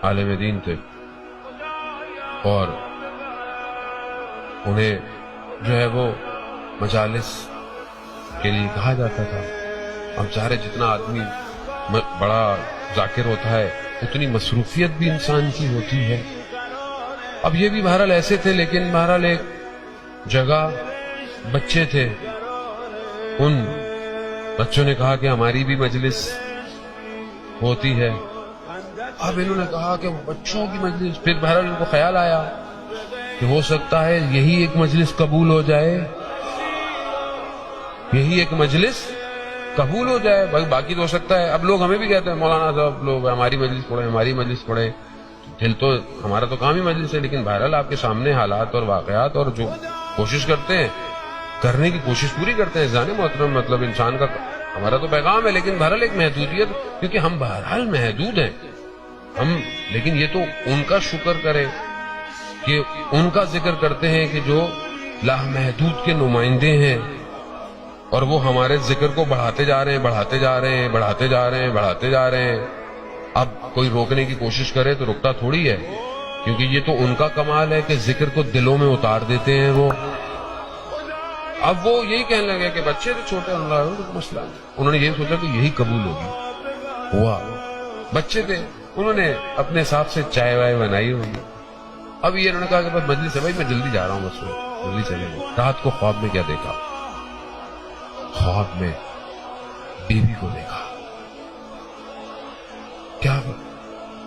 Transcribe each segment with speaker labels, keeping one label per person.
Speaker 1: عالم دین تھے اور انہیں جو ہے وہ مجالس کے لیے کہا جاتا تھا. اب ظاہر جتنا آدمی بڑا ذاکر ہوتا ہے اتنی مصروفیت بھی انسان کی ہوتی ہے. اب یہ بھی بہرحال ایسے تھے، لیکن بہرحال ایک جگہ بچے تھے، ان بچوں نے کہا کہ ہماری بھی مجلس ہوتی ہے. اب انہوں نے کہا کہ بچوں کی مجلس، پھر بہرحال ان کو خیال آیا کہ ہو سکتا ہے یہی ایک مجلس قبول ہو جائے، یہی ایک مجلس قبول ہو جائے. باقی تو ہو سکتا ہے. اب لوگ ہمیں بھی کہتے ہیں مولانا صاحب لوگ ہماری مجلس پڑھیں، ہماری مجلس پڑھیں. دل تو ہمارا تو کام ہی مجلس ہے، لیکن بہرحال آپ کے سامنے حالات اور واقعات اور جو کوشش کرتے ہیں کرنے کی کوشش پوری کرتے ہیں. جانے محترم مطلب انسان کا ہمارا تو پیغام ہے، لیکن بہرحال ایک محدودیت، کیونکہ ہم بہرحال محدود ہیں ہم. لیکن یہ تو ان کا شکر کرے کہ ان کا ذکر کرتے ہیں کہ جو لامحدود کے نمائندے ہیں، اور وہ ہمارے ذکر کو بڑھاتے جا رہے ہیں، بڑھاتے جا رہے ہیں، بڑھاتے جا رہے ہیں، بڑھاتے جا رہے ہیں. اب کوئی روکنے کی کوشش کرے تو رکتا تھوڑی ہے، کیونکہ یہ تو ان کا کمال ہے کہ ذکر کو دلوں میں اتار دیتے ہیں وہ. اب وہ یہی کہنے لگے کہ بچے تو چھوٹے اللہ مسئلہ، انہوں نے یہی سوچا کہ یہی قبول ہوگی. ہوا بچے تھے، انہوں نے اپنے حساب سے چائے وائے بنائی ہوگی. اب یہ انہوں نے کہا کہ بس مجلس ہے بھائی، میں جلدی جا رہا ہوں، بس جلدی چلے گئے. رات کو خواب میں کیا دیکھا؟ خواب میں بیوی کو دیکھا. کیا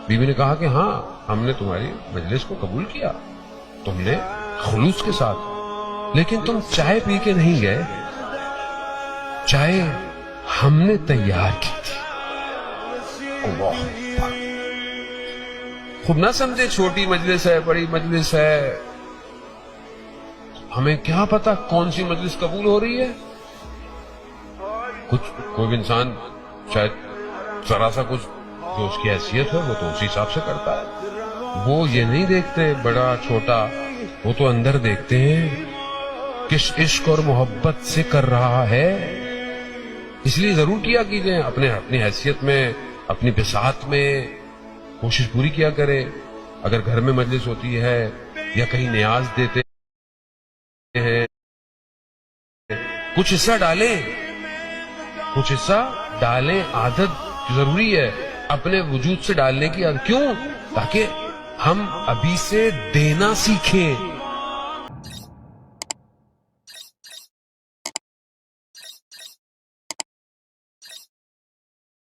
Speaker 1: بیوی نے کہا کہ ہاں ہم نے تمہاری مجلس کو قبول کیا، تم نے خلوص کے ساتھ، لیکن تم چائے پی کے نہیں گئے، چائے ہم نے تیار کی تھی. اللہ اکبر. خوب نہ سمجھے چھوٹی مجلس ہے بڑی مجلس ہے، ہمیں کیا پتا کون سی مجلس قبول ہو رہی ہے. کچھ کوئی بھی انسان شاید ذرا سا کچھ جو اس کی حیثیت ہے وہ تو اسی حساب سے کرتا ہے. وہ یہ نہیں دیکھتے بڑا چھوٹا، وہ تو اندر دیکھتے ہیں کس عشق اور محبت سے کر رہا ہے. اس لیے ضرور کیا کیجئے اپنی حیثیت میں، اپنی بساط میں کوشش پوری کیا کرے. اگر گھر میں مجلس ہوتی ہے یا کہیں نیاز دیتے ہیں، کچھ حصہ ڈالیں، کچھ حصہ ڈالیں. عادت ضروری ہے اپنے وجود سے ڈالنے کی عادت. کیوں؟ تاکہ ہم ابھی سے دینا سیکھیں.